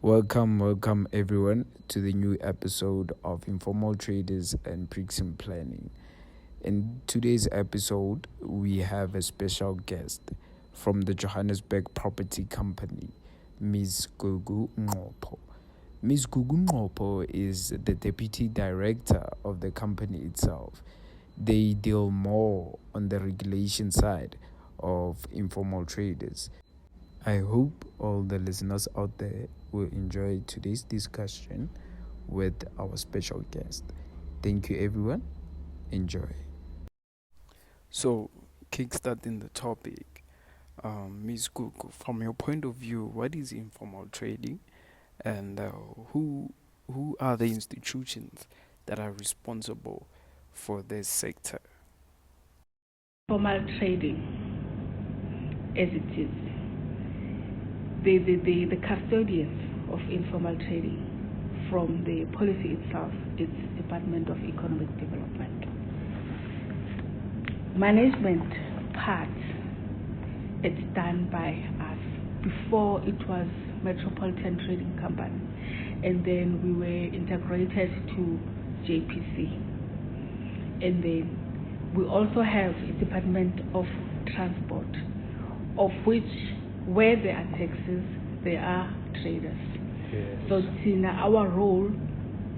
Welcome everyone to the new episode of Informal Traders and Precinct Planning. In today's episode, we have a special guest from the Johannesburg Property Company, Mrs Gugu Ngoqo. Mrs Gugu Ngoqo is the Deputy Director of the company itself. They deal more on the regulation side of informal traders. I hope all the listeners out there will enjoy today's discussion with our special guest. Thank you, everyone. Enjoy. So, kickstarting the topic, Ms. Gugu, from your point of view, what is informal trading, and who are the institutions that are responsible for this sector? Formal trading, as it is, the custodians of informal trading from the policy itself is Department of Economic Development. Management part, it's done by us. Before it was Metropolitan Trading Company, and then we were integrated to JPC. And then we also have a Department of Transport, of which where there are taxis, there are traders. Yes. So our role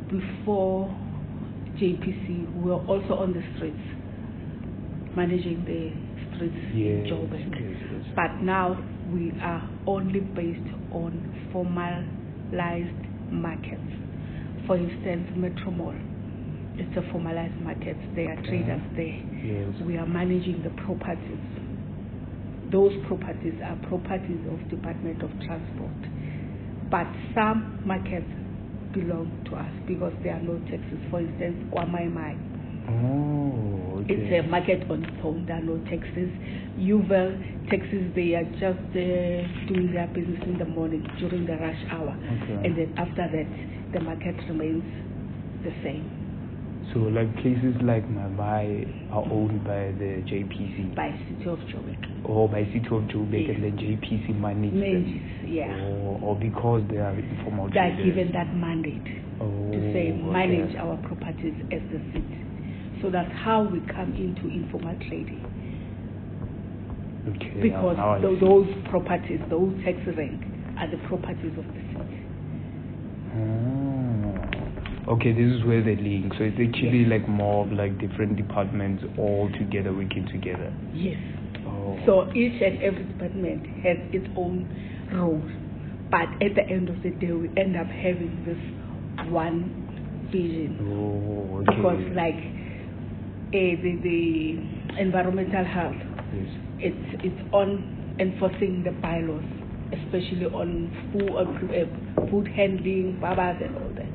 before JPC, we were also on the streets, managing the streets in Joburg. Yes. But now we are only based on formalized markets. For instance, Metro Mall, it's a formalized market. There are traders there. Yes. We are managing the properties. Those properties are properties of Department of Transport. But some markets belong to us because there are no taxes. For instance, Kwamaimai. Oh, okay. It's a market on its own. There are no taxes. Uval taxis, they are just doing their business in the morning during the rush hour. Okay. And then after that, the market remains the same. So, like places like Mabai are owned by the JPC? By City of Johannesburg. Or by City of Johannesburg, Yes. and then JPC manages them? Yeah. Or because they are informal They are traders? given that mandate to say manage our properties as the city. So that's how we come into informal trading. Okay. Because now I see. those properties, those tax rank, are the properties of the city. Okay, this is where they link. So it's actually Yes. like more of like different departments all together working together. Yes. Oh. So each and every department has its own role. But at the end of the day, we end up having this one vision. Oh, okay. Because like the environmental health, Yes. it's on enforcing the bylaws, especially on food handling, babas and all that.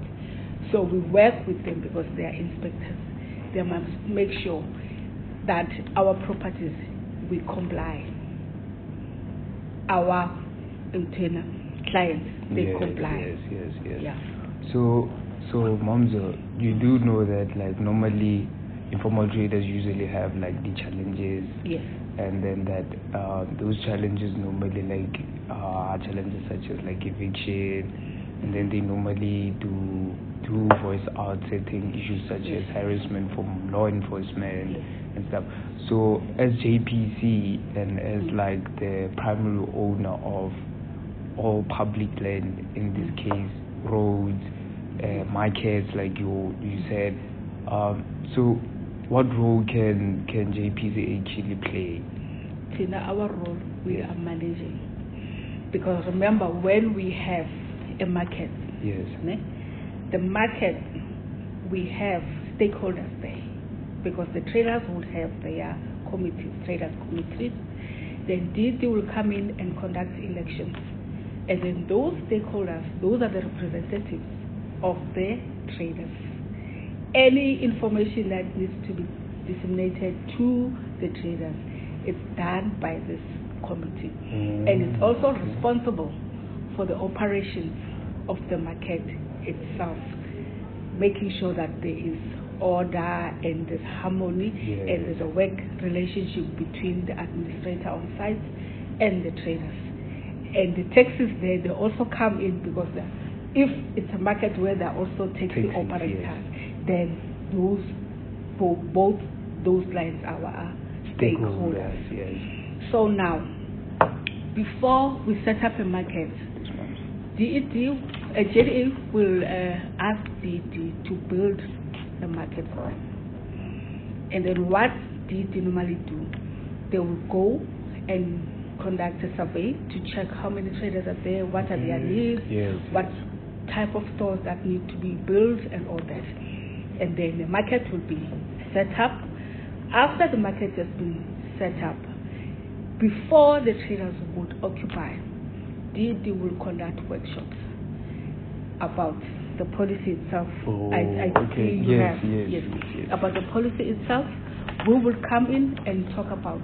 So we work with them because they are inspectors. They must make sure that our properties, we comply. Our internal clients, they comply. Yes. Yeah. So Momzo, you do know that like normally informal traders usually have like the challenges. Yes. And then that those challenges normally like are challenges such as like eviction, and then they normally do voice out certain issues such as harassment from law enforcement and stuff. So as JPC and as like the primary owner of all public land, in this case roads, markets, like you said, so what role can JPC actually play? In our role, we are managing. Because remember, when we have a market, Yes. The market, we have stakeholders there. Because the traders would have their committees, traders committees. Then they will come in and conduct elections. And then those stakeholders, those are the representatives of the traders. Any information that needs to be disseminated to the traders is done by this committee. And it's also responsible for the operations of the market itself, making sure that there is order and there's harmony and there's a work relationship between the administrator on site and the traders. And the taxis there, they also come in because if it's a market where there are also taxi operators, yes, then those for both those lines are our stakeholders. Yes. So now, before we set up a market, JDA will ask DED to build a market for them. And then what DED normally do, they will go and conduct a survey to check how many traders are there, what are their needs, what type of stores that need to be built and all that. And then the market will be set up. After the market has been set up, before the traders would occupy, DED will conduct workshops about the policy itself. Yes. About the policy itself. We will come in and talk about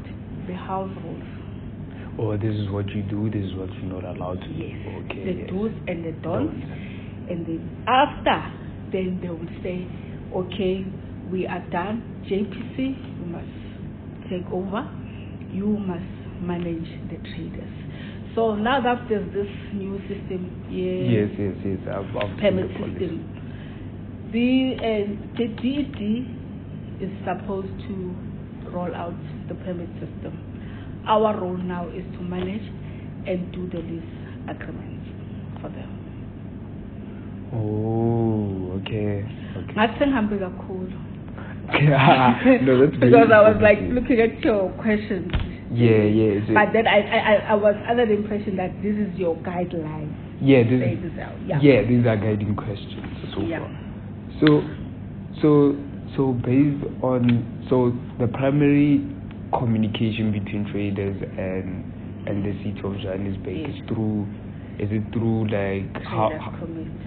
the house rules. Oh, this is what you do, this is what you're not allowed to do. Okay. The do's and the don'ts. And then after, then they will say, okay, we are done. JPC, you must take over. You must manage the traders. So now that there's this new system, yes, permit system, the DED is supposed to roll out the permit system. Our role now is to manage and do the lease agreements for them. Oh, okay. Cool. No, that's because I was like looking at your questions. Yeah. But then I was under the impression that this is your guideline. Yeah, these are guiding questions so far. So based on the primary communication between traders and the City of Johannesburg is it through like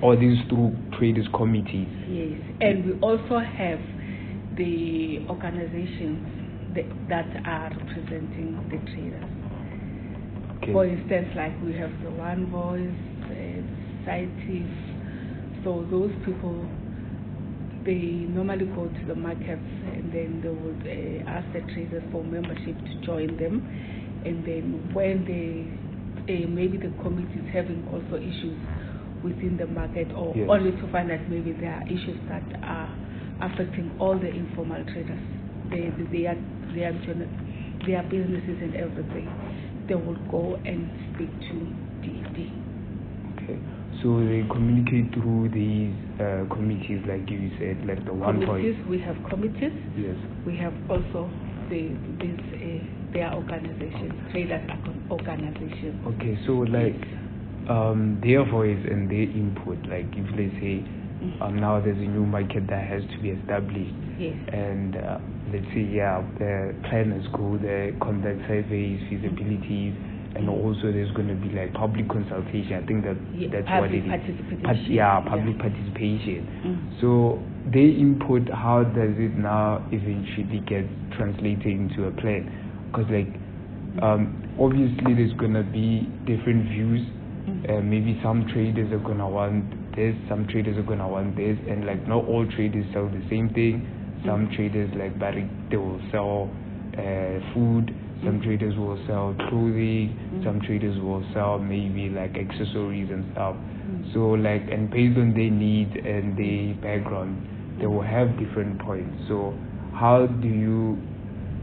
or these through traders committees? Yes, and we also have the organizations that are representing the traders. Okay. For instance, like we have the One Voice, societies. So those people, they normally go to the markets and then they would ask the traders for membership to join them. And then when maybe the committee is having also issues within the market, or only to find that maybe there are issues that are affecting all the informal traders, their businesses and everything, they will go and speak to DED. Okay. So they communicate through these committees, like you said, like the One Voice. We have committees. Yes. We have also their organizations, traders organizations. Okay, so like their voice and their input, like if let's say now there's a new market that has to be established, and let's say the planners go there, conduct surveys, feasibilities, and also there's going to be like public consultation. I think that's what it is. Public participation. So their input, how does it now eventually get translated into a plan? Because like obviously there's going to be different views. Maybe some traders are going to want this, some traders are going to want this, and like not all traders sell the same thing. Some traders like Barry, they will sell food. Some traders will sell clothing. Some traders will sell maybe like accessories and stuff. So like, and based on their needs and their background, they will have different points. So how do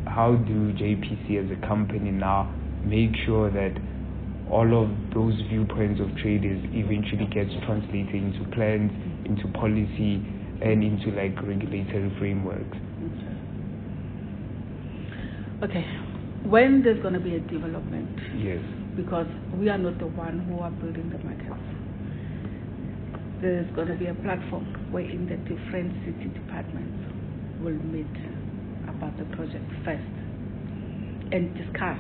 JPC as a company now make sure that all of those viewpoints of traders eventually gets translated into plans, into policy, and into like regulatory frameworks? Okay. When there's going to be a development, because we are not the one who are building the markets, there's going to be a platform wherein the different city departments will meet about the project first and discuss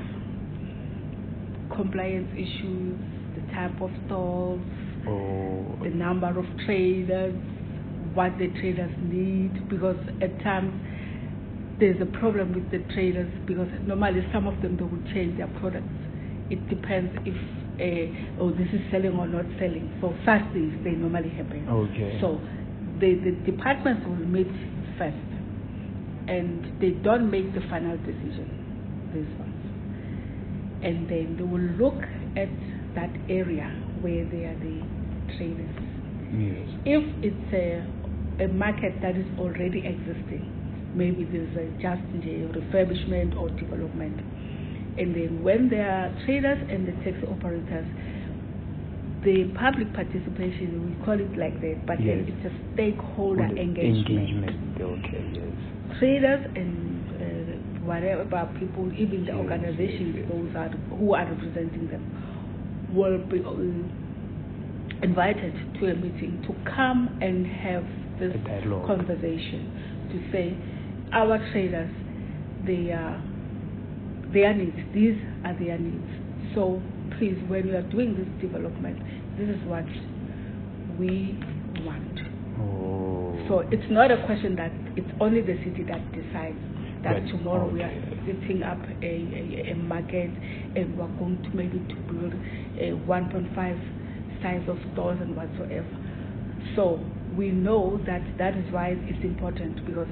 compliance issues, the type of stalls, the number of traders, what the traders need, because at times there's a problem with the traders, because normally some of them, they will change their products. It depends if this is selling or not selling. So such things, they normally happen. Okay. So the departments will meet first, and they don't make the final decision, these ones. And then they will look at that area where they are the traders. Yes. If it's a market that is already existing, maybe there's just a refurbishment or development, and then when there are traders and the taxi operators, the public participation, we call it like that, but yes. then it's a stakeholder engagement. Okay, yes. Traders and whatever people, even the organizations, those who are representing them, will be invited to a meeting to come and have this conversation to say, our traders, their needs, these are their needs. So please, when you are doing this development, this is what we want. Oh. So it's not a question that it's only the city that decides that tomorrow we are setting up a market and we're going to maybe to build a 1.5 size of stores and whatsoever. So we know that is why it's important, because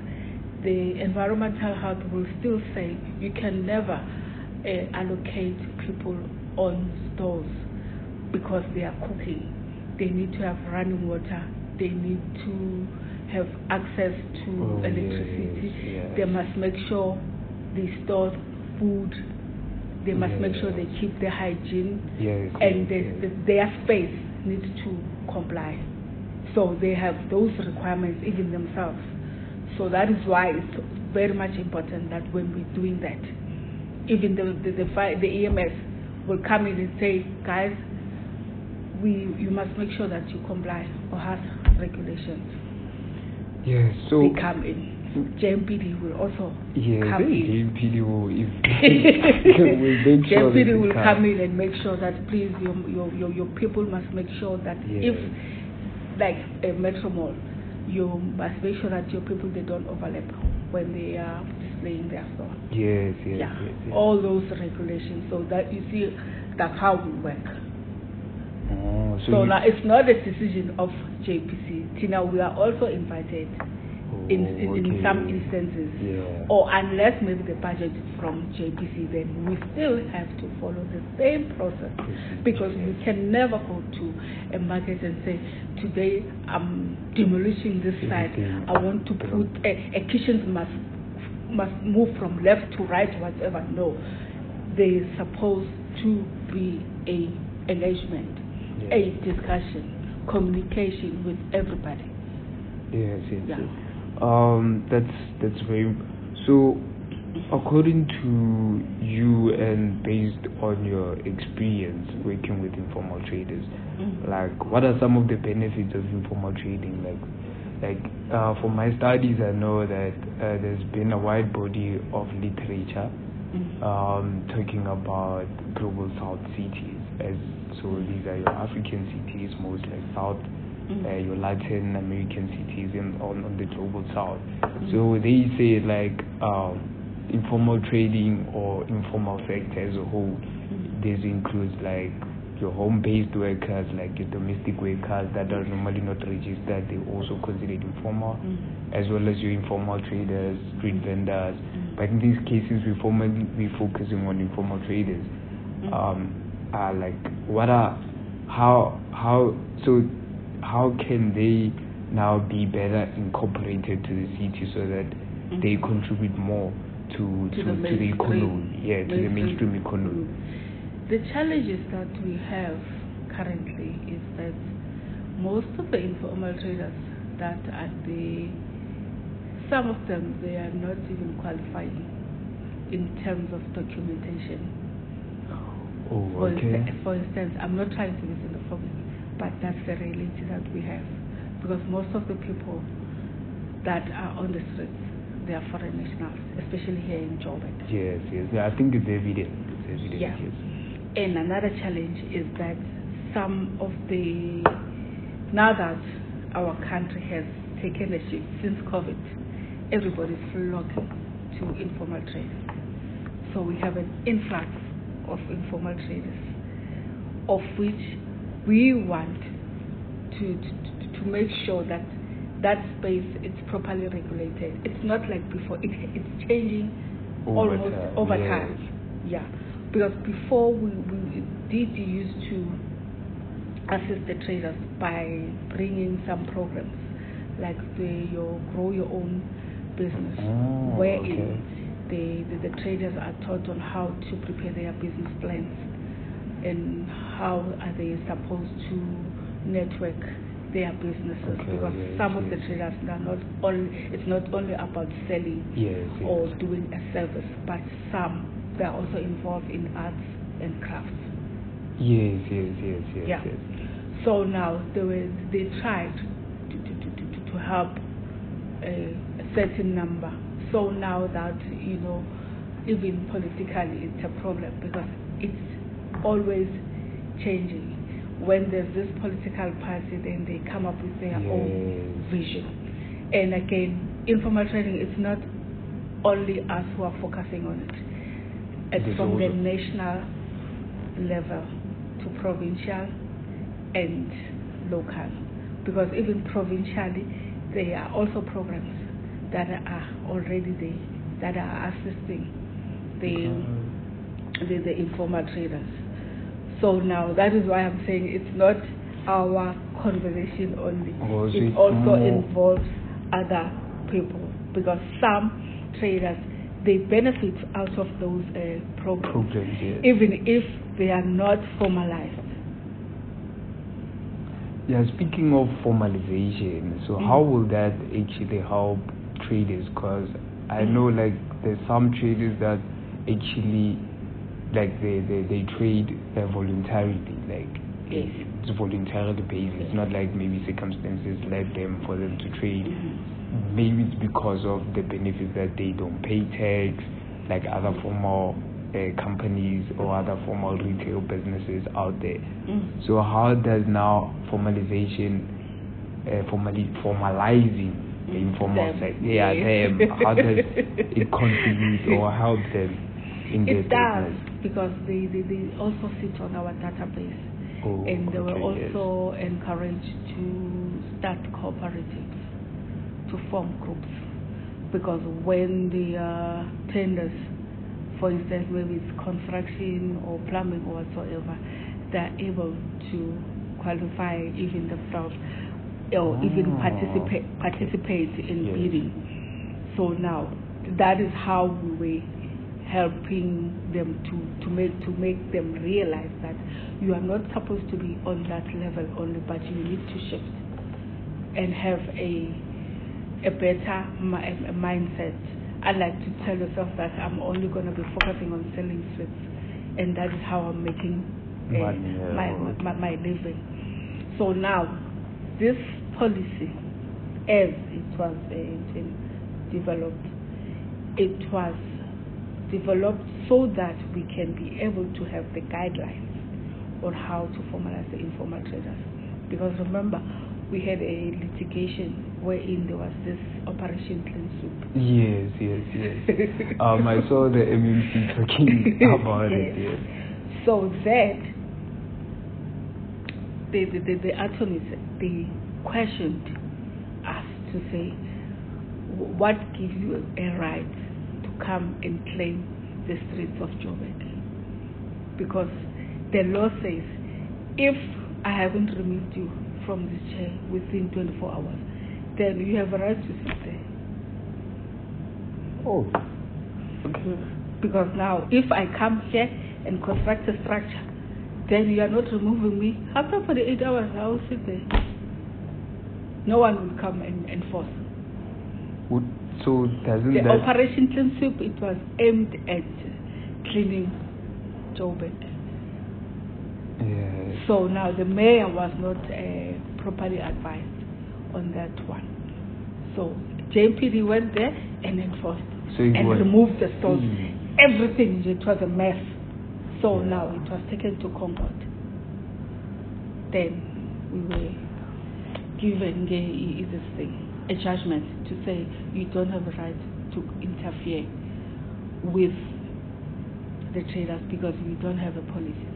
the environmental health will still say you can never allocate people on stores because they are cooking. They need to have running water. They need to have access to electricity. Yes. They must make sure they store food. They must make sure they keep the hygiene. And their space needs to comply. So they have those requirements even themselves. So that is why it's very much important that when we're doing that, even the EMS will come in and say, guys, you must make sure that you comply or have regulations. Yes, so they come in. JPD will also come in. JPD will JPD will come in and make sure that please your people must make sure that if like a metro mall, you must make sure that your people, they don't overlap when they are displaying their store. Yes. All those regulations, so that you see that's how we work. So now it's not a decision of JPC. Tina, we are also invited in some instances, or unless maybe the budget is from JPC, then we still have to follow the same process, because we can never go to a market and say, today I'm demolishing this site, I want to put a kitchen must move from left to right, whatever. No, there's supposed to be a engagement, a discussion, communication with everybody. Yes. That's very. So, according to you and based on your experience working with informal traders, like what are some of the benefits of informal trading? Like for my studies, I know that there's been a wide body of literature talking about global South cities. So these are your African cities, most like South. Your Latin American cities on the global South. So they say like informal trading or informal sector as a whole, this includes like your home-based workers, like your domestic workers that are normally not registered, they also considered informal, as well as your informal traders, street vendors. But in these cases, we're focusing on informal traders. How can they now be better incorporated to the city so that they contribute more to the economy, to the mainstream economy? The challenges that we have currently is that most of the informal traders that are some of them, they are not even qualifying in terms of documentation. For instance, I'm not trying to be xenophobic, but that's the reality that we have, because most of the people that are on the streets, they are foreign nationals, especially here in Joburg. Yes, I think it's evident. Yes. And another challenge is that now that our country has taken a shift since COVID, everybody's flocking to informal trade. So we have an influx of informal traders, of which we want to make sure that space is properly regulated. It's not like before. It's changing almost over time. Yeah, because before did use to assist the traders by bringing some programs like your grow your own business, wherein the traders are taught on how to prepare their business plans and how are they supposed to network their businesses, because some of the traders are not only, it's not only about selling or doing a service, but some they are also involved in arts and crafts. Yes. So now they tried to help a certain number. So now that, even politically it's a problem, because it's always changing. When there's this political party, then they come up with their own vision. And again, informal trading, it's not only us who are focusing on it. It's from the national level to provincial and local. Because even provincially, there are also programs that are already there, that are assisting the informal traders. So now that is why I'm saying it's not our conversation only. It also involves other people, because some traders, they benefit out of those programs, even if they are not formalized. Yeah, speaking of formalization, so how will that actually help traders? Because I know like there's some traders that actually they trade voluntarily, like it's voluntarily based. It's not like maybe circumstances led them for them to trade. Maybe it's because of the benefits that they don't pay tax, like other formal companies or other formal retail businesses out there. So how does now formalization, formalizing the informal sector, how does it contribute or help them? It does, because they also sit on our database, and they were also encouraged to start cooperatives, to form groups, because when the tenders, for instance, maybe it's construction or plumbing or whatsoever, they're able to qualify even themselves or even participate in bidding. So now that is how we were helping them to make them realize that you are not supposed to be on that level only, but you need to shift and have a better mindset. I like to tell yourself that I'm only going to be focusing on selling sweets, and that is how I'm making my living. So now this policy, as it was developed, it was developed so that we can be able to have the guidelines on how to formalize the informal traders. Because remember, we had a litigation wherein there was this Operation Clean Soup. Yes. I saw the MMC talking about it. So that the attorneys, they questioned us to say, what gives you a right to come and claim the streets of Joburg? Because the law says, if I haven't removed you from this chair within 24 hours, then you have a right to sit there. Because now, if I come here and construct a structure, then you are not removing me. After 48 hours, I will sit there. No one will come and enforce. So doesn't the Operation Clean Sweep, it was aimed at cleaning Joburg. So now the mayor was not properly advised on that one. So JPD went there and enforced and removed the stores. Everything, it was a mess. So now it was taken to Concord. Then we were given a judgment to say you don't have a right to interfere with the traders because we don't have a policy.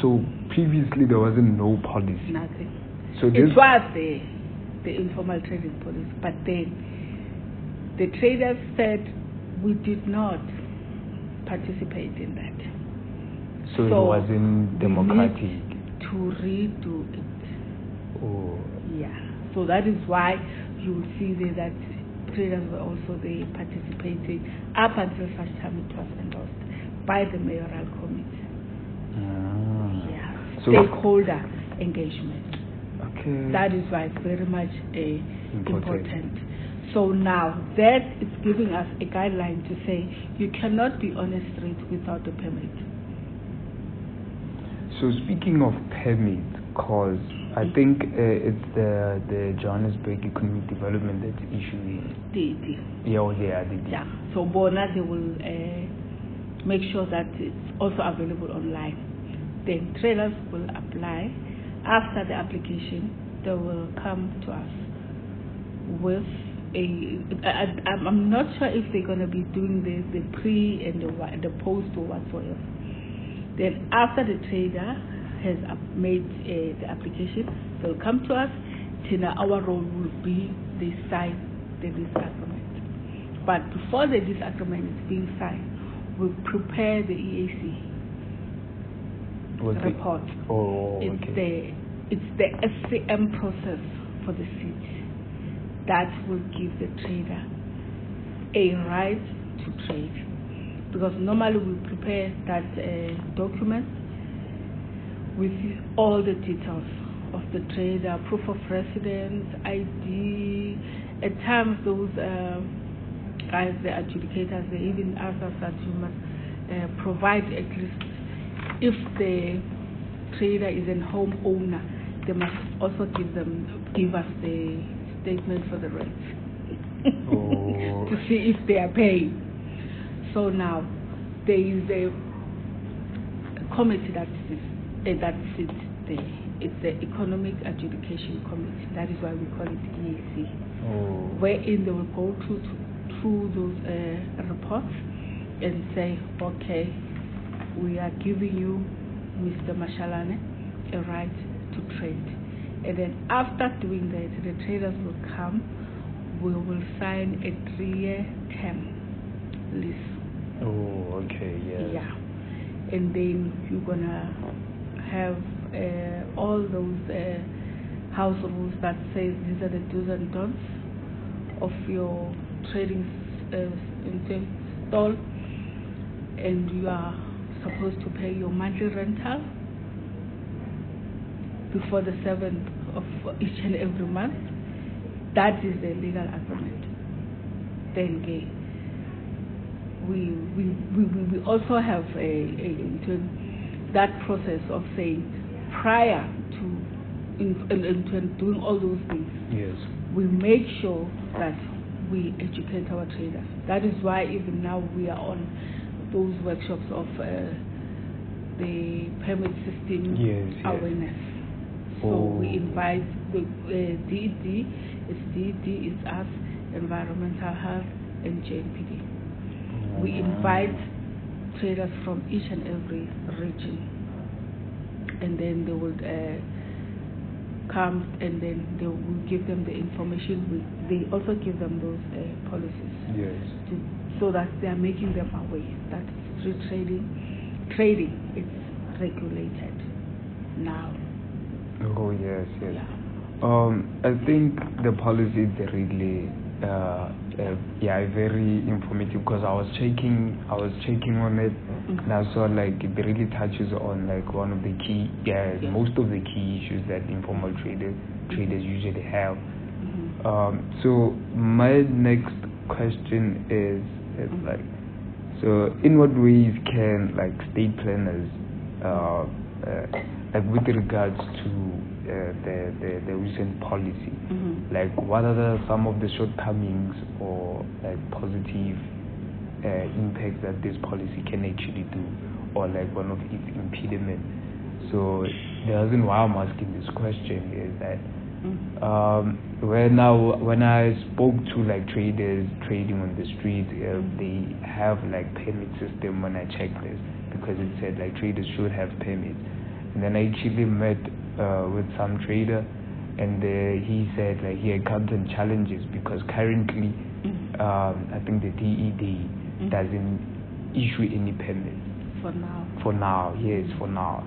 So previously there wasn't no policy. Nothing. So it was the informal trading policy, but then the traders said we did not participate in that. So it wasn't democratic. We need to redo it. Oh. Yeah. So that is why you will see there that traders were also there participating up until such time it was endorsed by the mayoral committee. Yeah. So stakeholder engagement. Okay. That is why it's very much important. So now that is giving us a guideline to say you cannot be on a street without a permit. So speaking of permit, cause I think it's the Johannesburg Economic Development that's issuing. Yeah. So Bona, they will make sure that it's also available online. Then traders will apply. After the application, they will come to us with I'm not sure if they're going to be doing the pre and the post or whatsoever. Then after the trader has made the application, they'll come to us. Then our role will be they sign the lease agreement. But before the lease agreement is being signed, we prepare the EAC report. It's the SCM process for the city that will give the trader a right to trade. Because normally we prepare that document with all the details of the trader, proof of residence, ID. At times those guys, the adjudicators, they even ask us that you must provide at least, if the trader is a homeowner, they must also give us the statement for the rent to see if they are paying. So now there is a committee that sits there. It's the Economic Adjudication Committee. That is why we call it EAC. Wherein they will go through those reports and say, okay, we are giving you, Mr. Mashalane, a right to trade. And then after doing that, the traders will come. We will sign a 3-year term lease. Oh, okay, yeah. Yeah. And then you're going to have all those house rules that say these are the do's and don'ts of your trading stall, and you are supposed to pay your monthly rental before the 7th of each and every month. That is the legal agreement. Then we also have that process of saying prior to doing all those things. Yes. We make sure that we educate our traders. That is why even now we are on those workshops of the permit system awareness. So we invite the DED, it's us, Environmental Health, and JPC. We invite traders from each and every region, and then they would come, and then they will give them the information. They also give them those policies, so that they are making them aware that street trading is regulated now. Oh yes. Yeah. I think the policies are really very informative, because I was checking on it, and I saw like it really touches on like one of the key most of the key issues that informal traders usually have. So my next question is like, so in what ways can like state planners like with regards to the recent policy, like what are some of the shortcomings or like positive impacts that this policy can actually do, or like one of its impediments? So the reason why I'm asking this question is that when I spoke to like traders trading on the street, they have like permit system. When I checked this, because it said like traders should have permits, and then I actually met with some trader, and he said like he encountered challenges because currently I think the DED doesn't issue any permit. For now. For now, yes, for now.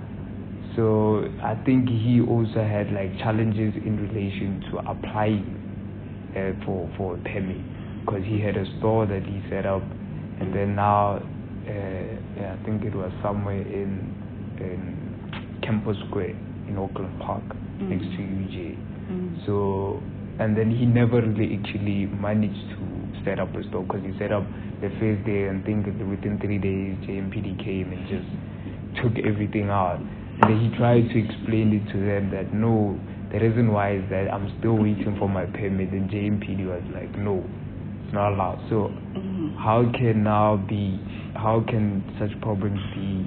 So I think he also had like challenges in relation to applying for a permit, because he had a store that he set up, and then now I think it was somewhere in Campus Square in Auckland Park next to UJ. So, and then he never really actually managed to set up a store, because he set up the first day and think within 3 days JMPD came and just took everything out. And then he tried to explain it to them that no, the reason why is that I'm still waiting for my permit, and JMPD was like, no, it's not allowed. So how can can such problems be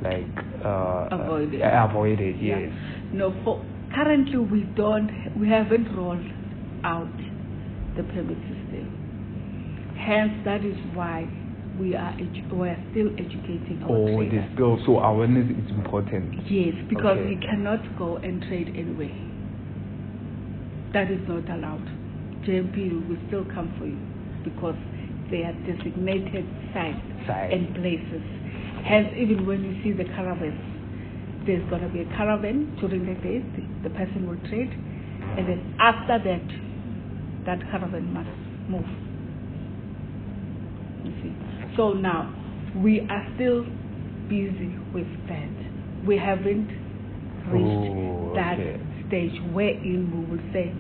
like avoided? Yes. No, currently we haven't rolled out the permit system. Hence, that is why we are still educating our traders. So awareness is important. Yes, because you cannot go and trade anyway. That is not allowed. JMP will still come for you, because they are designated sites and places. Hence, even when you see the caravans, there's going to be a caravan during the day, the person will trade, and then after that caravan must move. You see. So now, we are still busy with that. We haven't reached that stage wherein we will say,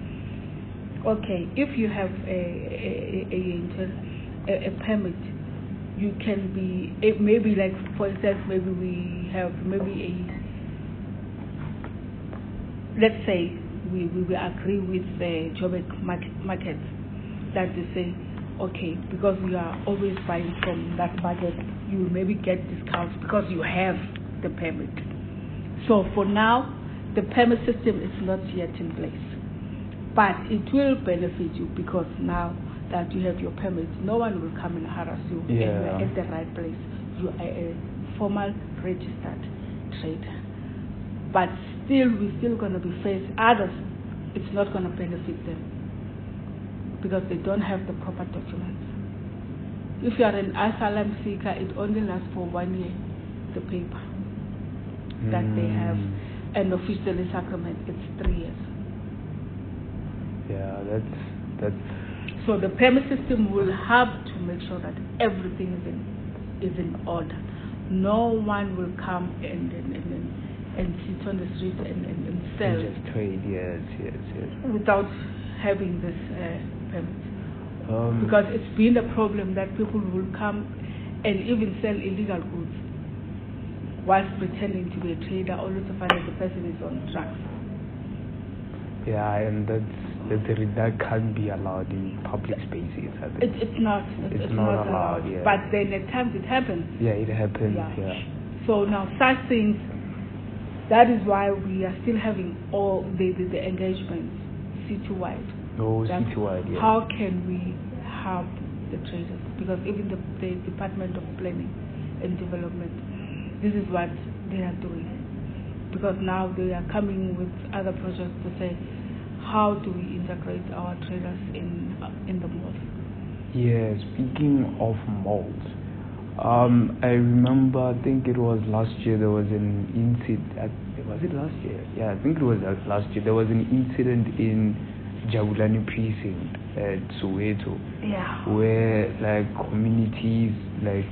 okay, if you have a permit, you can be, maybe like, for instance, maybe we have let's say we agree with the Joburg market that they say, okay, because you are always buying from that market, you will maybe get discounts because you have the permit. So for now, the permit system is not yet in place, but it will benefit you, because now that you have your permit, no one will come and harass you, and you are at the right place. You are a formal registered trader. But still, we're still going to be faced others. It's not going to benefit them, because they don't have the proper documents. If you are an asylum seeker, it only lasts for 1 year, the paper that they have, and officially sacrament, it's 3 years. Yeah, that's. So the permit system will have to make sure that everything is in order. No one will come and sit on the street and sell. And just trade, yes. Without having this permit. Because it's been a problem that people will come and even sell illegal goods whilst pretending to be a trader, only to find that the person is on drugs. Yeah, and that can't be allowed in public spaces. It's not allowed. Yeah. But then at times it happens. Yeah, it happens. Yeah. So now such things, that is why we are still having all the engagements citywide. Citywide, yeah. How can we help the traders? Because even the Department of Planning and Development, this is what they are doing. Because now they are coming with other projects to say, how do we integrate our traders in the malls? Yeah, speaking of malls, I remember, I think it was last year, there was an incident. Was it last year? Yeah, I think it was last year. There was an incident in Jabulani precinct at Soweto, where like communities, like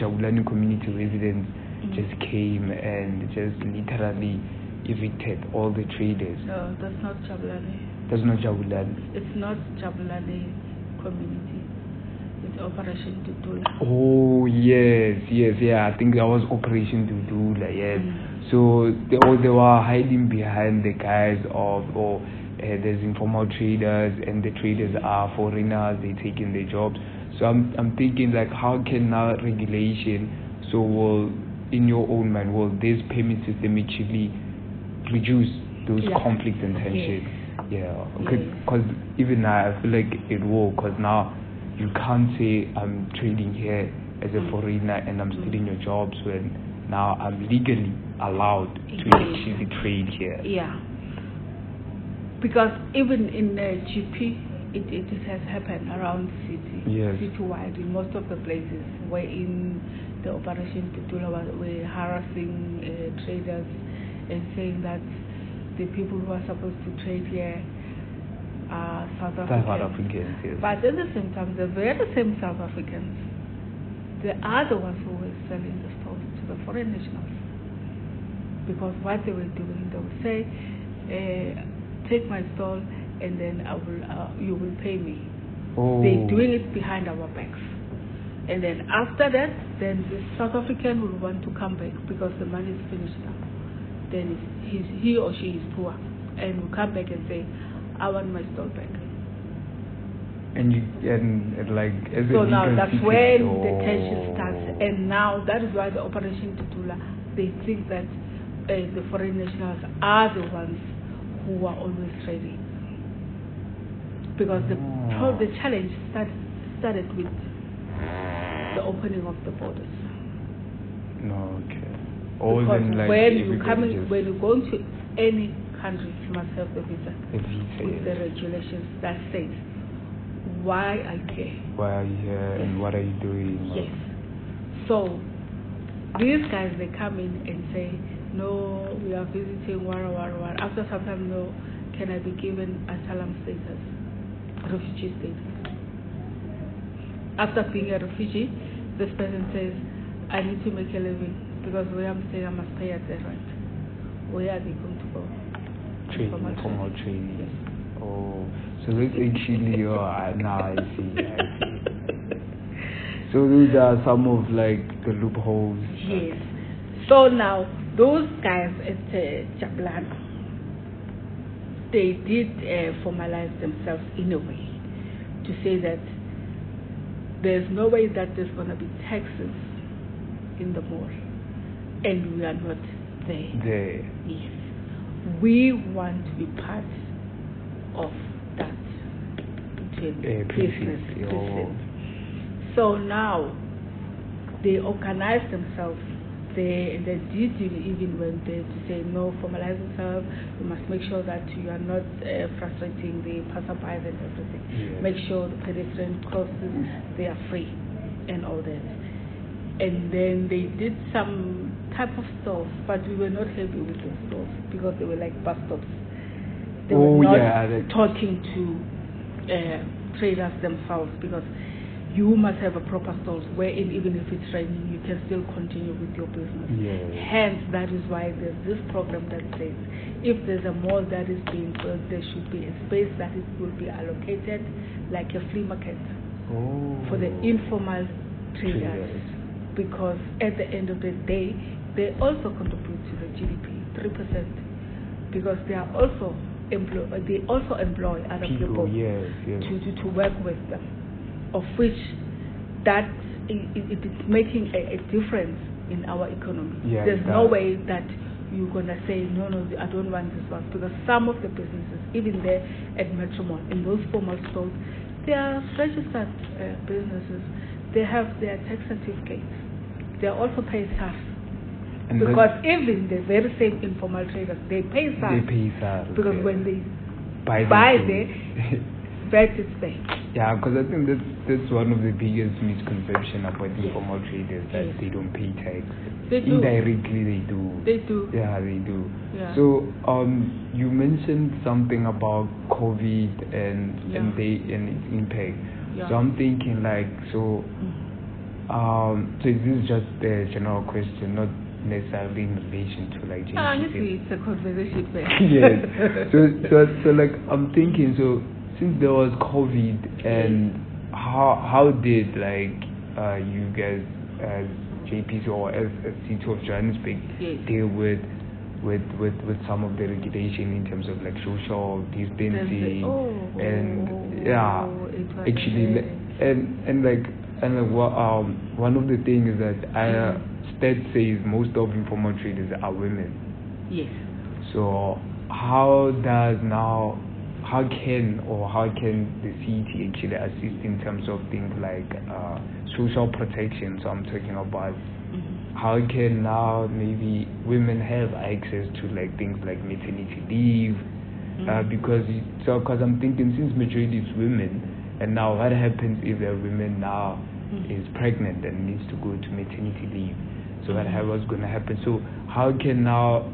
Jabulani community residents just came and just literally evicted all the traders. No, that's not Jabulani. That's not Jabulani. It's not Jabulani community. It's Operation Tutula. Oh yes, yeah. I think that was Operation Tutula. Yes. So they were hiding behind the guise of there's informal traders, and the traders are foreigners. They taking their jobs. So I'm thinking, like, how can now regulation, so will, in your own mind, will this payment system actually reduce those conflicts and tensions? Because even now I feel like it will, because now you can't say I'm trading here as a foreigner and I'm stealing your jobs, when now I'm legally allowed to actually trade here. Yeah. Because even in GP it has happened around citywide in most of the places where in the Operation Tutula were harassing traders and saying that the people who are supposed to trade here are South Africans. Yes. But at the same time, the very same South Africans, they are the ones who were selling the stores to the foreign nationals. Because what they were doing, they would say, take my stall and then you will pay me. Oh. They're doing it behind our backs. And then after that, then the South African will want to come back because the money is finished now. Then he or she is poor and will come back and say, I want my stall back. And like as so now that's when oh. the tension starts. And now that is why the Operation Tutula, they think that the foreign nationals are the ones who are always trading. Because the challenge started with the opening of the borders. No, okay. Because like when you go into any country, you must have the visa. With the regulations that says, why are you here? Why are you here and what are you doing? Yes. So these guys, they come in and say, no, we are visiting Wara. After some time, no, can I be given asylum status, refugee status? After being a refugee, this person says, I need to make a living because where I'm staying, I must pay at the rent. Where are they going to go? Informal trade. Yes. Oh, so that's actually now I see. So those are some of like the loopholes. Yes. So now those guys at Jablana, they did formalize themselves in a way to say that there's no way that there's going to be taxes in the mall, and we are not there. Yes. We want to be part of that business. So now they organize themselves. They did even went there to say no, formalize yourself. You must make sure that you are not frustrating the passerbys and everything. Yes. Make sure the pedestrian crosses, they are free and all that. And then they did some type of stores, but we were not happy with the stores because they were like bus stops. They were not talking to traders themselves, because you must have a proper store where even if it's raining, you can still continue with your business. Yes. Hence, that is why there's this program that says if there's a mall that is being built, there should be a space that it will be allocated like a flea market for the informal traders. Because at the end of the day, they also contribute to the GDP, 3%, because they are also employ other people to work with them, of which that it is making a difference in our economy. There's no way that you're gonna say no, I don't want this one, because some of the businesses, even there at Metro Mall, in those formal stores, they are registered businesses. They have their tax certificates. They also pay tax. And because even the very same informal traders, they pay tax. Because when they buy there, VAT is there. Yeah, because I think that's one of the biggest misconceptions about informal traders, that they don't pay tax. They do. Indirectly, they do. They do. Yeah, they do. Yeah. So, you mentioned something about COVID and its impact. Yeah. So I'm thinking so this is just a general question, not necessarily in relation to JPC. Honestly, it's a conversation. Yes. So I'm thinking, so since there was COVID, and how did you guys as JPC or as City of Johannesburg deal with some of the regulation in terms of social distancing one of the things is that stat says most of informal traders are women. Yes. So how can the city actually assist in terms of things like social protection? So I'm talking about how can now maybe women have access to things like maternity leave because I'm thinking since majority is women, and now what happens if a woman now is pregnant and needs to go to maternity leave? So what's going to happen? So how can now,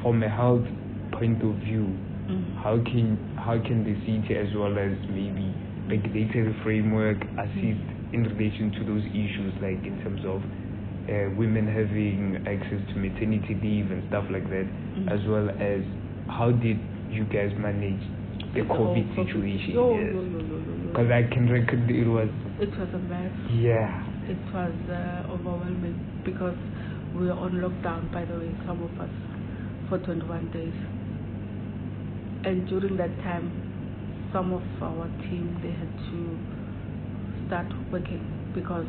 from a health point of view, how can the city as well as maybe regulatory framework assist in relation to those issues, like in terms of women having access to maternity leave and stuff like that, as well as how did you guys manage the COVID situation? Because I can reckon it was a mess. Yeah. It was overwhelming because we were on lockdown, by the way, some of us, for 21 days. And during that time, some of our team, they had to start working because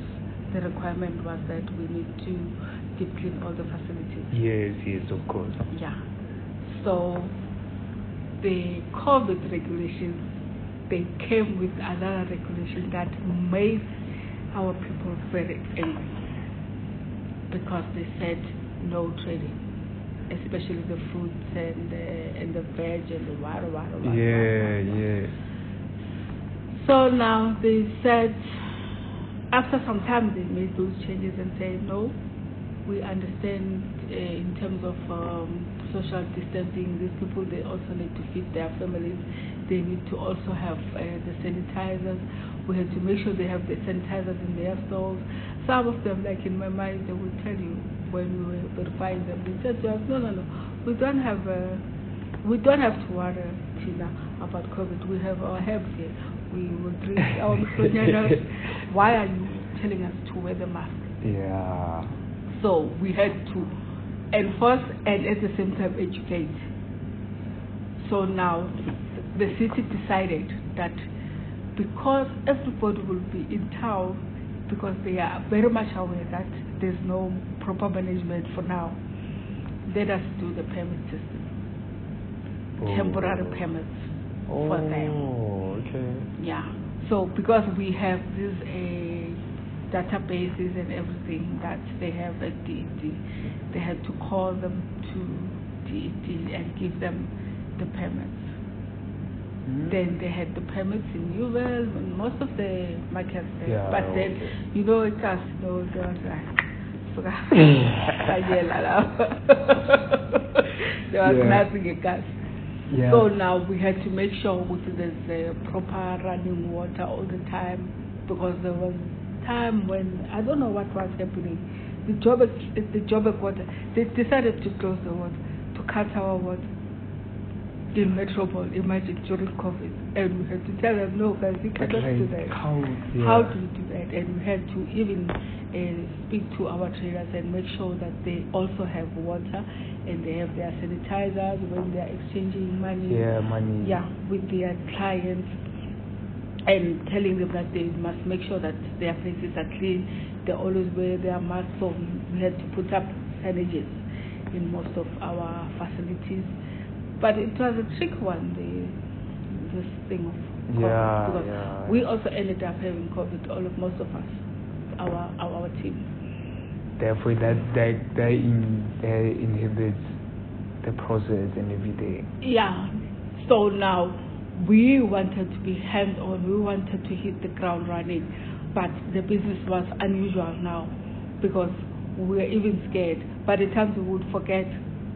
the requirement was that we need to deep clean all the facilities. Yes, of course. Yeah. So the COVID regulations, they came with another regulation that made our people very angry because they said no trading, especially the fruits and the veg and the water. Yeah. So now they said, after some time they made those changes and said, no, we understand in terms of social distancing, these people, they also need to feed their families. They need to also have the sanitizers. We have to make sure they have the sanitizers in their stores. Some of them, like in my mind, they will tell you when we were verifying them, they said to us, no, we don't have to worry, Tina, about COVID. We have our herbs here. We will drink our microbials. Why are you telling us to wear the mask? Yeah. So we had to enforce and at the same time educate. So now the city decided that because everybody will be in town, because they are very much aware that there's no proper management for now, let us do the permit system. Temporary permits for them. Oh, okay. Yeah. So because we have these databases and everything that they have at DED, they had to call them to DED and give them the permits. Then they had the permits in Newell and most of the markets there. Yeah, but then, you know, it has no, there was nothing in gas. Yeah. So now we had to make sure there's proper running water all the time, because there was time when I don't know what was happening. The Joburg water, they decided to close the water, to cut our water in Metropole, imagine, during COVID. And we had to tell them, no guys, you cannot do that. How do you do that? And we had to even speak to our traders and make sure that they also have water and they have their sanitizers when they are exchanging money. Yeah, with their clients, and telling them that they must make sure that their places are clean. They always wear their masks. So we had to put up signages in most of our facilities. But it was a trick one, this thing of COVID, because we also ended up having COVID, most of us, our team. Therefore, that inhibits the process and everything. Yeah. So now we wanted to be hands-on. We wanted to hit the ground running, but the business was unusual now because we were even scared. By the time we would forget,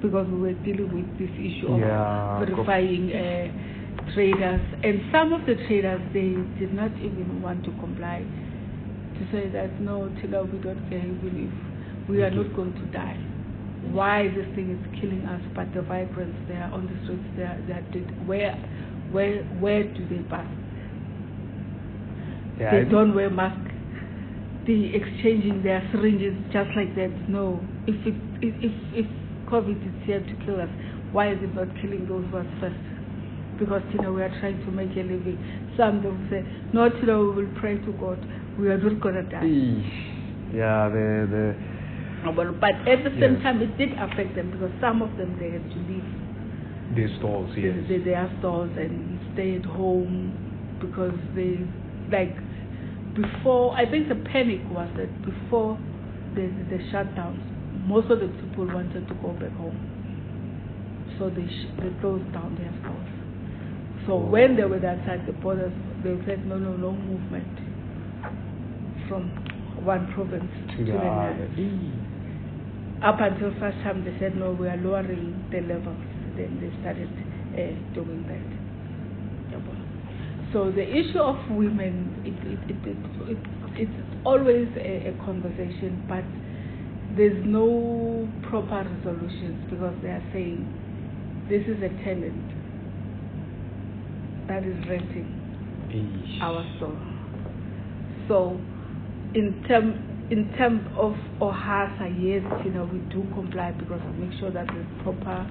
because we were dealing with this issue of verifying traders, and some of the traders, they did not even want to comply, to say that no, Tina, we don't care even if we are not going to die. Why this thing is killing us? But the migrants, they are on the streets, they are dead. Where do they pass? They don't wear masks. They exchanging their syringes just like that. No, if COVID is here to kill us, why is it not killing those ones first? Because, we are trying to make a living. Some will say, no, we will pray to God. We are not going to die. Yeah, but at the same time, it did affect them because some of them, they had to leave their stalls, their stalls and stay at home because they, before, I think the panic was that before the shutdowns, most of the people wanted to go back home. So they closed down their stores. So when they were outside the borders, they said no movement from one province to the next. Up until first time they said no, we are lowering the levels. Then they started doing that. So the issue of women, it's always a conversation, but there's no proper resolutions because they are saying this is a tenant that is renting our store. So in terms of OHASA, yes, we do comply because we make sure that there's proper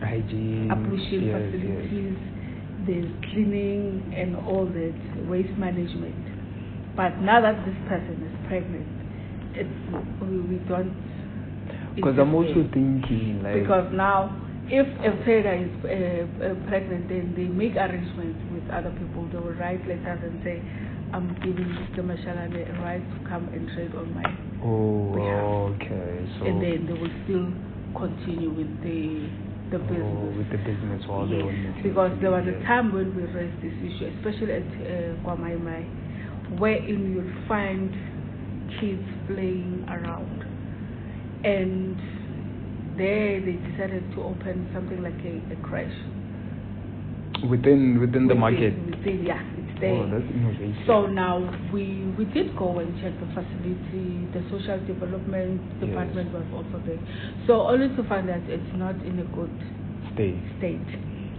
hygiene, ablution facilities, there's cleaning and all that, waste management. But now that this person is pregnant, we don't. Because I'm also thinking because now if a trader is pregnant, then they make arrangements with other people. They will write letters and say, I'm giving Mr. Mashalane a right to come and trade on my behalf. Okay. So and then they will still continue with the business. With the business while they yes, because there was a time when we raised this issue, especially at Kwamaimai, wherein you'll find kids playing around. And there they decided to open something like a crash. Within the market? Yeah, it's there. Oh, that's innovation. So now we did go and check the facility, the social development department was also there. So only to find that it's not in a good state.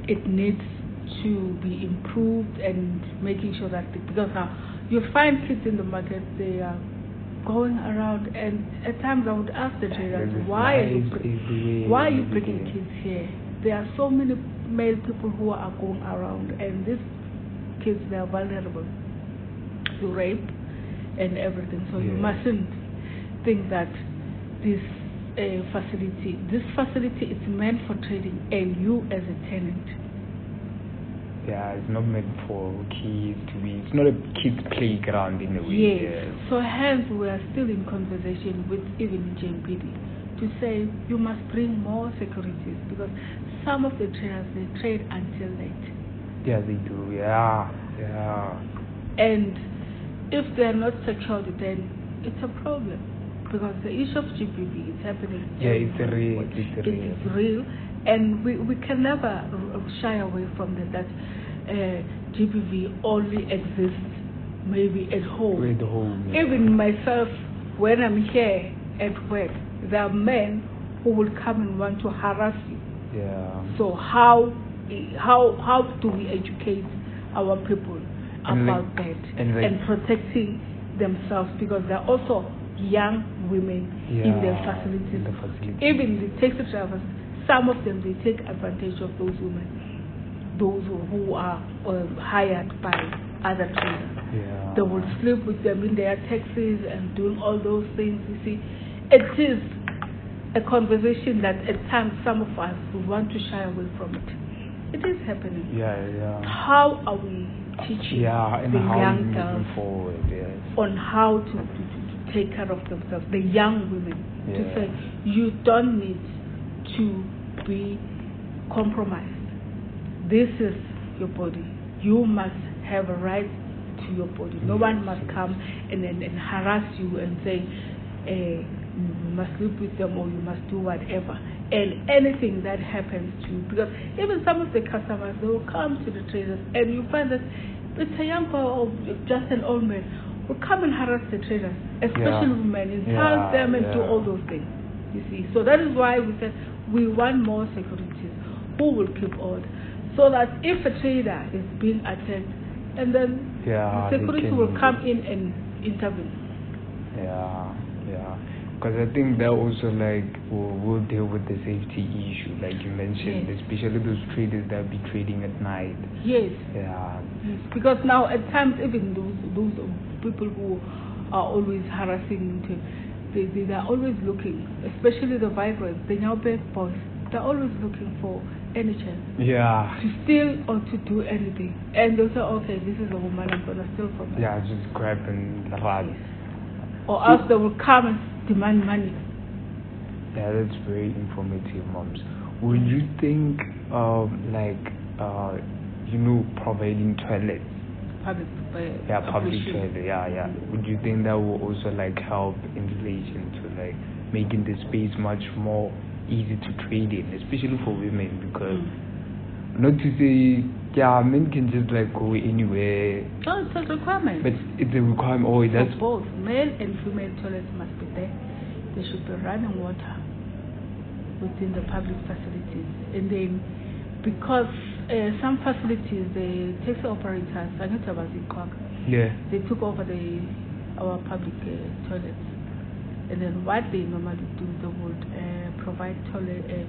It needs to be improved and making sure that, because now you find kids in the market, they are going around, and at times I would ask the traders, why are you bringing kids here? There are so many male people who are going around, and these kids, they are vulnerable to rape and everything. So you mustn't think that this facility is meant for trading, and you as a tenant. Yeah, it's not meant for kids to be. It's not a kids' playground in a way. Yes. So hence we are still in conversation with even JPD to say you must bring more securities, because some of the traders, they trade until late. Yeah, they do. Yeah. And if they are not secured, then it's a problem, because the issue of GPB is happening. Yeah, it's real. It's real, and we can never shy away from that GPV only exists maybe at home. Even myself, when I'm here at work, there are men who will come and want to harass you. Yeah. So how do we educate our people about that and protecting themselves, because there are also young women in their facilities. Even the taxi drivers, some of them, they take advantage of those women, those who are hired by other traders. Yeah. They will sleep with them in their taxis and doing all those things. You see, it is a conversation that at times some of us would want to shy away from it. It is happening. Yeah. How are we teaching the young girls on how to take care of themselves, the young women, to say you don't need to be compromised. This is your body. You must have a right to your body. No one must come and harass you and say you must sleep with them or you must do whatever. And anything that happens to you, because even some of the customers, they will come to the traders, and you find that it's a young boy or just an old man will come and harass the traders, especially women, insult them and do all those things. You see, so that is why we said we want more securities who will keep order, so that if a trader is being attacked, and then the security will come in and intervene. Because I think that also will deal with the safety issue, like you mentioned, especially those traders that be trading at night. Yes. Because now at times even those people who are always harassing, they are always looking, especially the vibrants, the Nyaube boys, they're always looking for any chance to steal or to do anything. And they'll say, okay, this is a woman, I'm going to steal from her. Yeah, just grab and run. Or else they will come and demand money. Yeah, that's very informative, moms. Would you think providing toilets. Public Public toilet. Would you think that will also help in relation to making the space much more easy to trade in, especially for women? Because not to say men can just go anywhere. No, it's a requirement. But it's a requirement. Oh, that's both male and female toilets must be there. There should be running water within the public facilities, and then because some facilities, the taxi operators, they took over our public toilets, and then what they normally do, they would provide toilet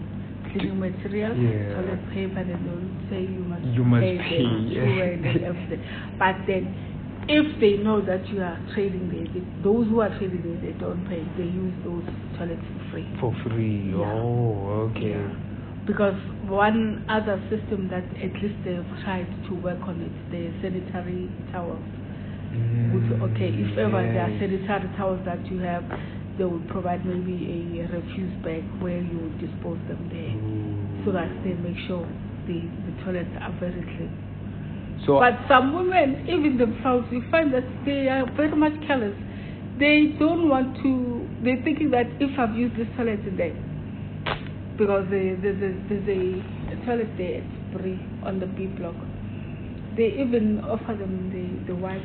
cleaning material, toilet paper, and they will say you must pay and everything. But then, if they know that you are trading there, those who are trading there, they don't pay. They use those toilets for free. Oh, okay. Yeah. Because one other system that at least they've tried to work on it, the sanitary towels. If ever there are sanitary towels that you have, they will provide maybe a refuse bag where you will dispose them there, so that they make sure the toilets are very clean. But some women, even themselves, you find that they are very much careless. They don't want to. They're thinking that if I've used this toilet today, because there's a toilet there at Bree on the B block, they even offer them the wipes.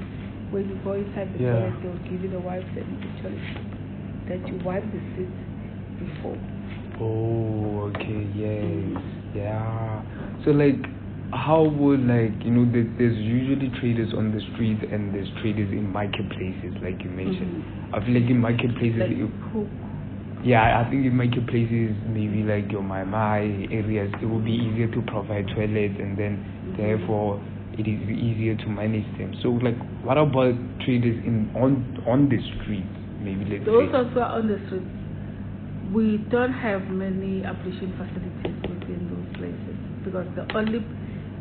When you go inside the toilet, they'll give you the wipes and the toilet that you wipe the seat before. Oh, okay, yes, yeah. So how would there's usually traders on the street and there's traders in marketplaces, like you mentioned. I feel in marketplaces, I think in marketplaces, maybe your my areas, it will be easier to provide toilets, and then therefore it is easier to manage them. So what about traders on the street? Maybe those also are on the street. We don't have many ablution facilities within those places, because the only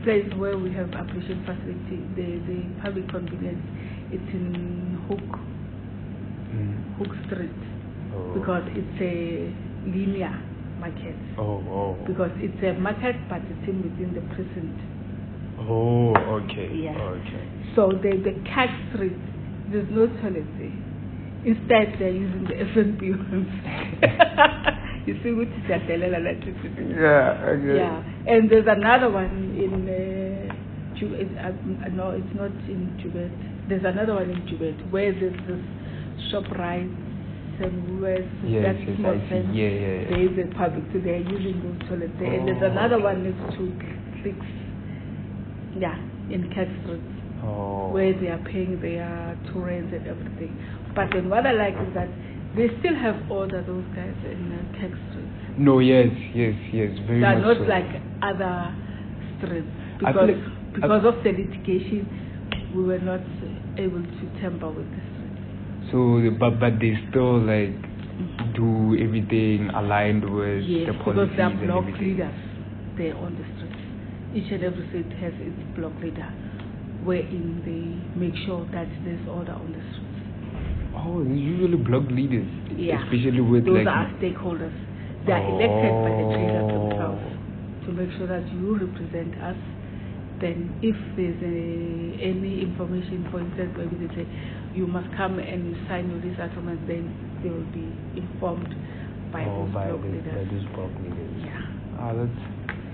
place where we have ablution facility, the public convenience, it's in Hook Street, because it's a linear market. Because it's a market, but it's in within the precinct. Oh, okay. Yeah. Okay. So the Cat Street, there's no toilet there. Instead, they're using the F&B ones. You see, which is electricity. Yeah. And there's another one in no, it's not in Jubet. There's another one in Jubet where there's this shop right and where that small fence. There is a public, so they're using those toilets there. And there's another one next to Six. Yeah, in Cat Street. Where they are paying their rents and everything. But then what I like is that they still have order, those guys in Cat Street. No, yes, very much. They are not so. like other streets. Because of the litigation, we were not able to tamper with the streets. So, but they still do everything aligned with the policies. Because they are block leaders there on the streets. Each and every street has its block leader, wherein they make sure that there's order on the streets. Oh, they're usually block leaders. Yeah. Especially with those are stakeholders. They are elected by the traders themselves to make sure that you represent us. Then if there's any information, for instance, maybe they say you must come and you sign your lease agreement, then they will be informed by those block leaders. By these block leaders. Yeah.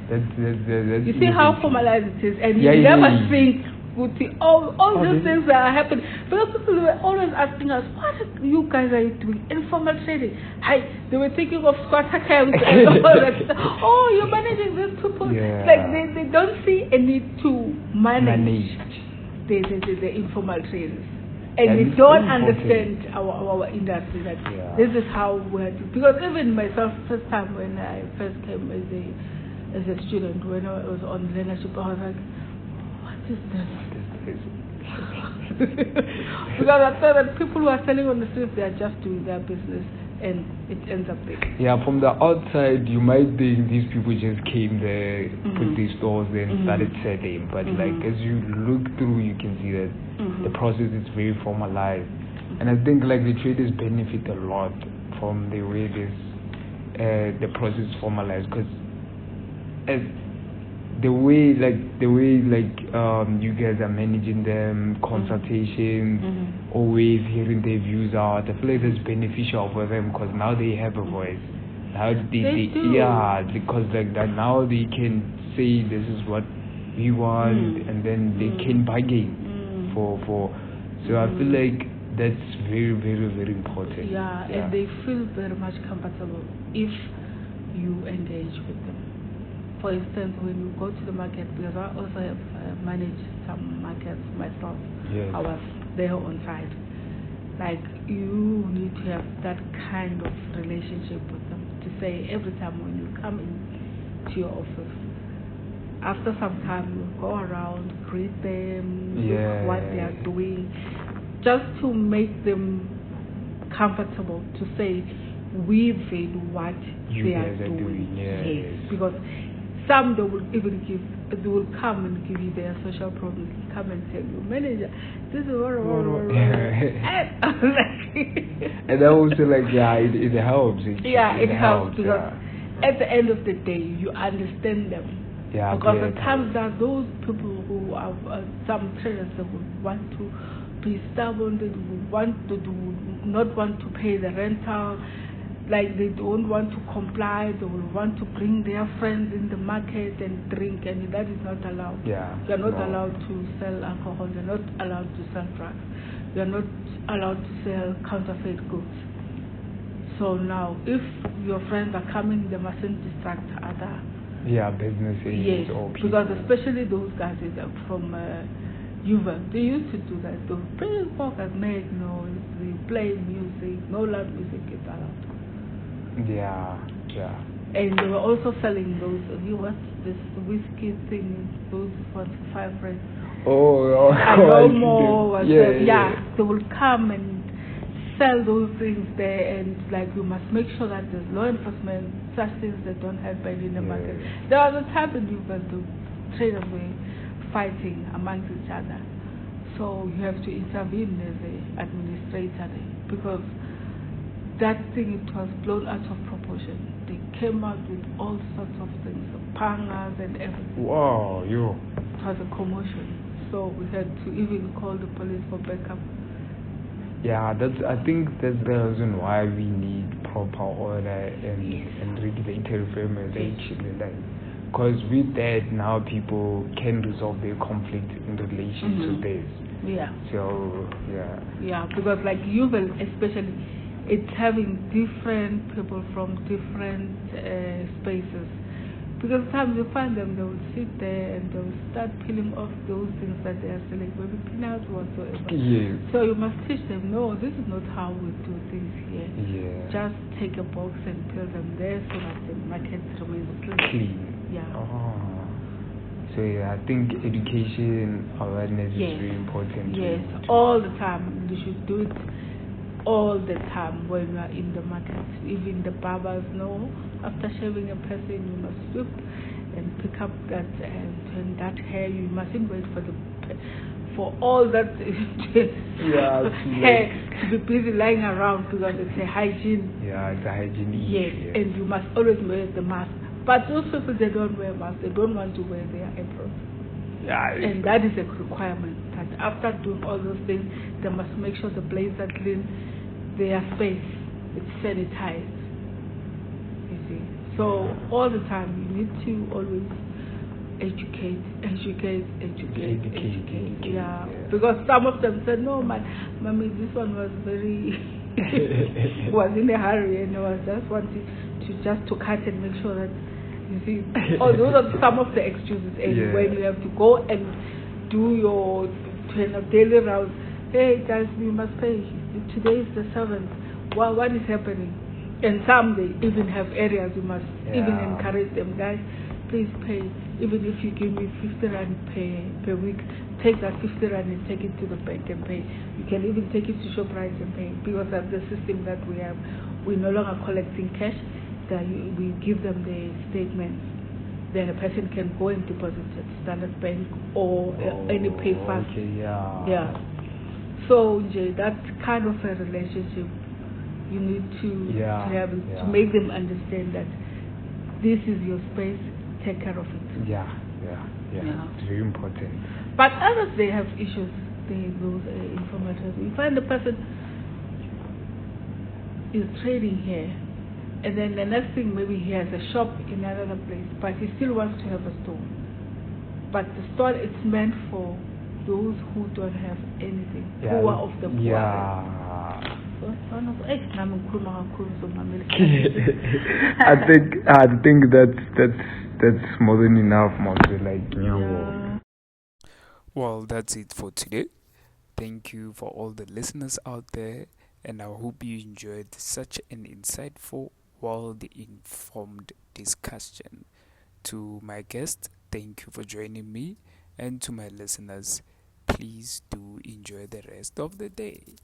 That's you see how formalized it is, and you never think all these things that are happening. Because people were always asking us, what you guys are doing? Informal trading. They were thinking of squatter camps and all that stuff. Oh, you're managing these people. Yeah. They don't see a need to manage the informal traders. And we don't understand our industry. That this is how we had to. Because even myself, first time when I first came as a student, when I was on leadership, I was like, what is this? Because I thought that people who are selling on the street, they are just doing their business, and it ends up there. Yeah, from the outside, you might think these people just came there, put these stores there, and started selling. But as you look through, you can see that the process is very formalized. And I think the traders benefit a lot from the way the process is formalized, because as the way you guys are managing them, consultations, always hearing their views out. I feel like it's beneficial for them because now they have a voice. Now they do. Yeah, because like that now they can say this is what we want, and then they can bargain for. So I feel like that's very, very, very important. Yeah, and they feel very much comfortable if you engage with them. For instance, when you go to the market, because I also have managed some markets myself. Yes. I was there on site. Like, you need to have that kind of relationship with them to say every time when you come into your office, after some time you go around, greet them, look what they are doing, just to make them comfortable to say we value what they are doing. Yes. Because some they will come and give you their social problems, come and tell you, manager, this is what and I also like it helps. It helps because at the end of the day you understand them. Because at times there are those people who are some traders that would want to be stubborn, they would not want to pay the rental, like they don't want to comply, they will want to bring their friends in the market and drink, and that is not allowed. You're not allowed to sell alcohol, you're not allowed to sell drugs, you're not allowed to sell counterfeit goods. So now if your friends are coming, they mustn't distract other businesses or people. Because especially those guys from Juva, they used to do that. They bring focus, make noise, they play music, no loud music is allowed. And they were also selling those, this whiskey thing, those 45 rands. They will come and sell those things there, and like you must make sure that there's law enforcement, such things that don't happen in the market. There was a time in Juva the traders were fighting amongst each other. So you have to intervene as an administrator because that thing, it was blown out of proportion. They came out with all sorts of things, pangas and everything. Wow, It was a commotion. So we had to even call the police for backup. I think that's the reason why we need proper order and regulatory framework actually, because with that now people can resolve their conflict in relation to this. Because like Juvel especially, it's having different people from different spaces. Because sometimes you find them, they will sit there and they will start peeling off those things that they are selling, maybe peanuts whatsoever. So you must teach them, no, this is not how we do things here. Just take a box and peel them there so that the market remains clean. So I think education awareness is very important. All the time. You should do it all the time when you are in the market. Even the barbers know after shaving a person you must sweep and pick up that and that hair. You mustn't wait for all that hair to be busy lying around because it's a hygiene. It's a hygiene issue. And you must always wear the mask. But those people, they don't wear masks. They don't want to wear their aprons. And that is a requirement that after doing all those things, they must make sure the blades are clean, their space is sanitized. You see. So all the time you need to always educate. Because some of them said, no, mommy, this one was very was in a hurry and I was just wanting to cut and make sure that, you see, those are some of the excuses. And when you have to go and do your daily rounds, hey guys, we must pay. Today is the 7th. Well, what is happening? And some they even have areas you must even encourage them, guys, please pay. Even if you give me 50 rand per week, take that 50 rand and take it to the bank and pay. You can even take it to ShopRite and pay, because of the system that we have. We're no longer collecting cash. We give them the statements. Then a person can go and deposit at Standard Bank or any pay fund. So that kind of a relationship you need to have to make them understand that this is your space. take care of it. Yeah. Yeah. It's very important. But others, they have issues. Those informal traders. You find the person is trading here, and then the next thing maybe he has a shop in another place, but he still wants to have a store. But the store is meant for those who don't have anything, poor of the poor. Yeah. So, I think that's more than enough, Mostly like yeah. Well, that's it for today. Thank you for all the listeners out there, and I hope you enjoyed such an insightful, well informed discussion. To my guest, thank you for joining me, and to my listeners, please do enjoy the rest of the day.